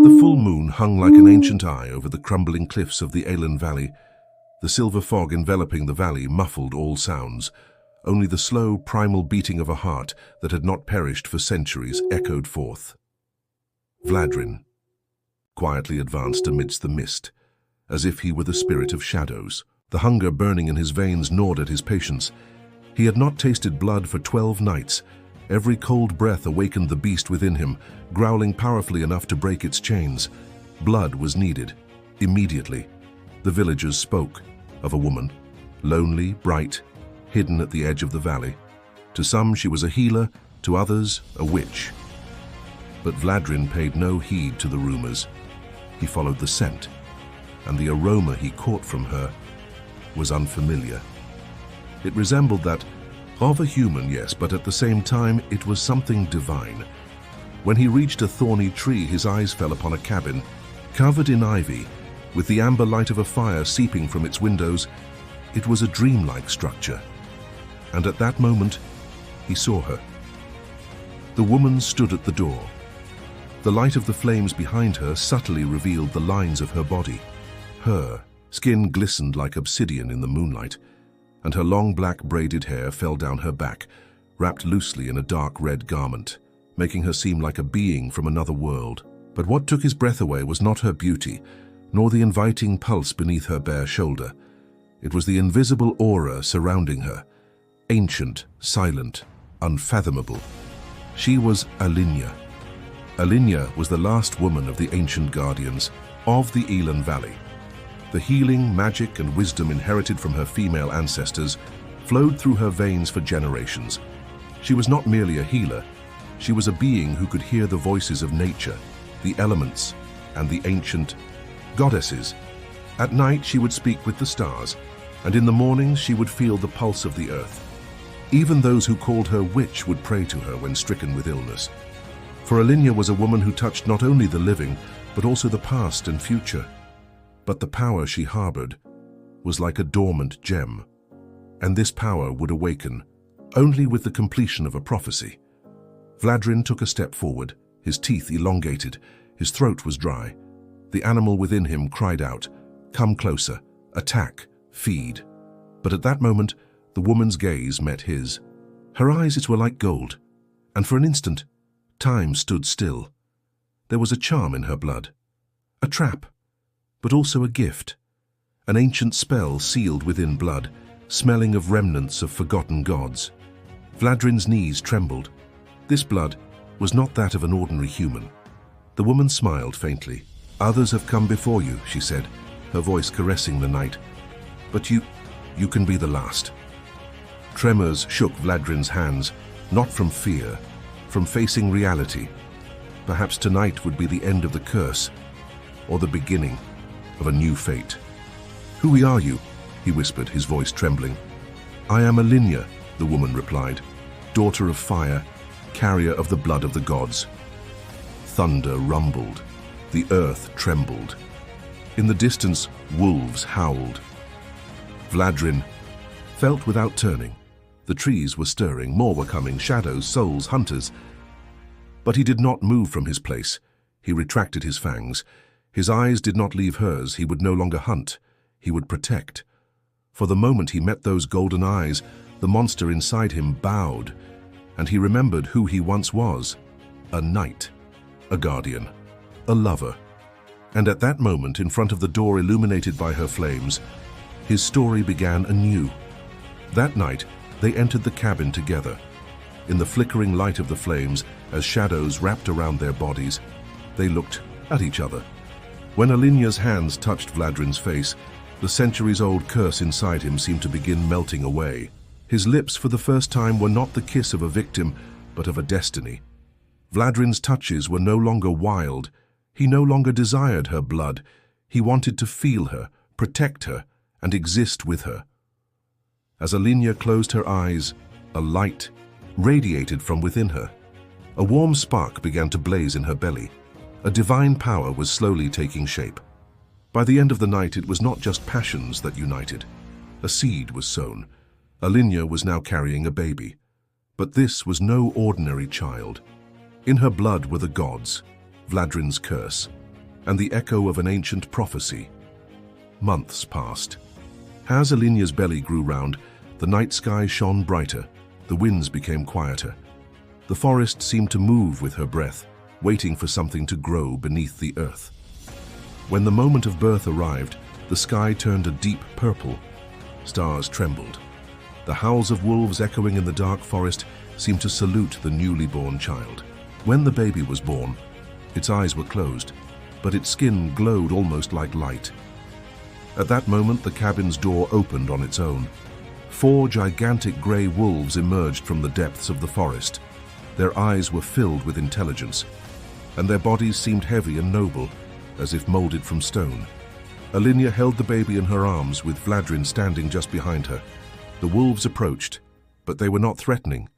The full moon hung like an ancient eye over the crumbling cliffs of the Alinya Valley. The silver fog enveloping the valley muffled all sounds. Only the slow, primal beating of a heart that had not perished for centuries echoed forth. Vladryn quietly advanced amidst the mist, as if he were the spirit of shadows. The hunger burning in his veins gnawed at his patience. He had not tasted blood for 12 nights. Every cold breath awakened the beast within him, growling powerfully enough to break its chains. Blood was needed, immediately. The villagers spoke of a woman, lonely, bright, hidden at the edge of the valley. To some she was a healer, to others a witch. But Vladryn paid no heed to the rumors. He followed the scent, and the aroma he caught from her was unfamiliar. It resembled that of a human, yes, but at the same time it was something divine. When he reached a thorny tree, his eyes fell upon a cabin, covered in ivy, with the amber light of a fire seeping from its windows. It was a dreamlike structure. And at that moment, he saw her. The woman stood at the door. The light of the flames behind her subtly revealed the lines of her body. Her skin glistened like obsidian in the moonlight, and her long black braided hair fell down her back, wrapped loosely in a dark red garment, making her seem like a being from another world. But what took his breath away was not her beauty, nor the inviting pulse beneath her bare shoulder. It was the invisible aura surrounding her, ancient, silent, unfathomable. She was Alinya. Alinya was the last woman of the ancient guardians of the Alinya Valley. The healing, magic, and wisdom inherited from her female ancestors flowed through her veins for generations. She was not merely a healer. She was a being who could hear the voices of nature, the elements, and the ancient goddesses. At night she would speak with the stars, and in the mornings she would feel the pulse of the earth. Even those who called her witch would pray to her when stricken with illness. For Alinya was a woman who touched not only the living, but also the past and future. But the power she harbored was like a dormant gem, and this power would awaken only with the completion of a prophecy. Vladryn took a step forward, his teeth elongated, his throat was dry. The animal within him cried out, "Come closer, attack, feed." But at that moment, the woman's gaze met his. Her eyes were like gold, and for an instant, time stood still. There was a charm in her blood, a trap, but also a gift, an ancient spell sealed within blood, smelling of remnants of forgotten gods. Vladryn's knees trembled. This blood was not that of an ordinary human. The woman smiled faintly. "Others have come before you," she said, her voice caressing the night. "But you can be the last." Tremors shook Vladryn's hands, not from fear, from facing reality. Perhaps tonight would be the end of the curse, or the beginning of a new fate. "Who are you?" he whispered, his voice trembling. "I am Alinya," the woman replied, "daughter of fire, carrier of the blood of the gods." Thunder rumbled. The earth trembled. In the distance, wolves howled. Vladryn felt without turning. The trees were stirring, more were coming, shadows, souls, hunters. But he did not move from his place. He retracted his fangs. His eyes did not leave hers. He would no longer hunt. He would protect. For the moment he met those golden eyes, the monster inside him bowed, and he remembered who he once was: a knight, a guardian, a lover. And at that moment, in front of the door illuminated by her flames, his story began anew. That night, they entered the cabin together. In the flickering light of the flames, as shadows wrapped around their bodies, they looked at each other. When Alinya's hands touched Vladryn's face, the centuries-old curse inside him seemed to begin melting away. His lips, for the first time, were not the kiss of a victim, but of a destiny. Vladryn's touches were no longer wild. He no longer desired her blood. He wanted to feel her, protect her, and exist with her. As Alinya closed her eyes, a light radiated from within her. A warm spark began to blaze in her belly. A divine power was slowly taking shape. By the end of the night, it was not just passions that united. A seed was sown. Alinya was now carrying a baby. But this was no ordinary child. In her blood were the gods, Vladryn's curse, and the echo of an ancient prophecy. Months passed. As Alinya's belly grew round, the night sky shone brighter, the winds became quieter. The forest seemed to move with her breath, waiting for something to grow beneath the earth. When the moment of birth arrived, the sky turned a deep purple. Stars trembled. The howls of wolves echoing in the dark forest seemed to salute the newly born child. When the baby was born, its eyes were closed, but its skin glowed almost like light. At that moment, the cabin's door opened on its own. 4 gigantic grey wolves emerged from the depths of the forest. Their eyes were filled with intelligence, and their bodies seemed heavy and noble, as if molded from stone. Alinya held the baby in her arms, with Vladryn standing just behind her. The wolves approached, but they were not threatening.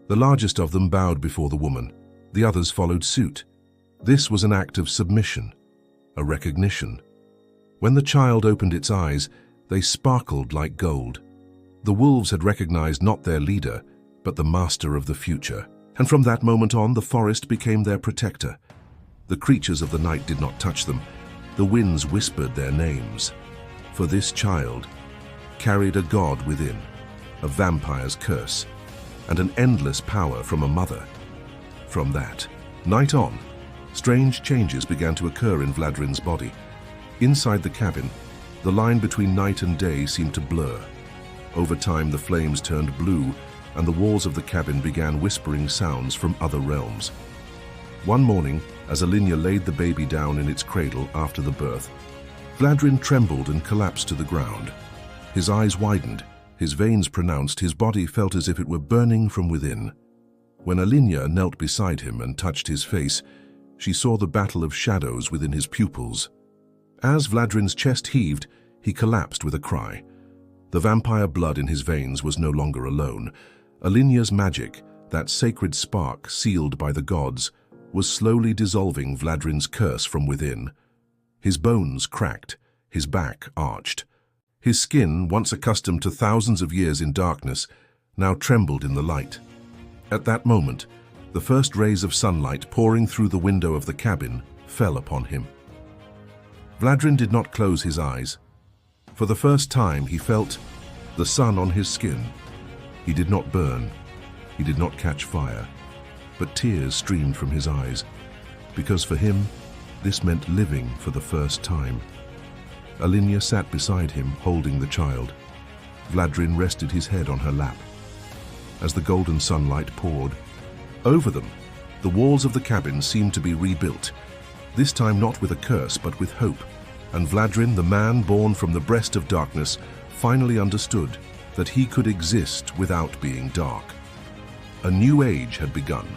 The largest of them bowed before the woman. The others followed suit. This was an act of submission, a recognition. When the child opened its eyes, they sparkled like gold. The wolves had recognized not their leader, but the master of the future. And from that moment on, the forest became their protector. The creatures of the night did not touch them. The winds whispered their names. For this child carried a god within, a vampire's curse, and an endless power from a mother. From that night on, strange changes began to occur in Vladryn's body. Inside the cabin, the line between night and day seemed to blur. Over time, the flames turned blue, and the walls of the cabin began whispering sounds from other realms. One morning, as Alinya laid the baby down in its cradle after the birth, Vladryn trembled and collapsed to the ground. His eyes widened, his veins pronounced, his body felt as if it were burning from within. When Alinya knelt beside him and touched his face, she saw the battle of shadows within his pupils. As Vladryn's chest heaved, he collapsed with a cry. The vampire blood in his veins was no longer alone. Alinya's magic, that sacred spark sealed by the gods, was slowly dissolving Vladryn's curse from within. His bones cracked, his back arched. His skin, once accustomed to thousands of years in darkness, now trembled in the light. At that moment, the first rays of sunlight pouring through the window of the cabin fell upon him. Vladryn did not close his eyes. For the first time, he felt the sun on his skin. He did not burn. He did not catch fire. But tears streamed from his eyes, because for him, this meant living for the first time. Alinya sat beside him, holding the child. Vladryn rested his head on her lap. As the golden sunlight poured over them, the walls of the cabin seemed to be rebuilt, this time not with a curse, but with hope. And Vladryn, the man born from the breast of darkness, finally understood that he could exist without being dark. A new age had begun,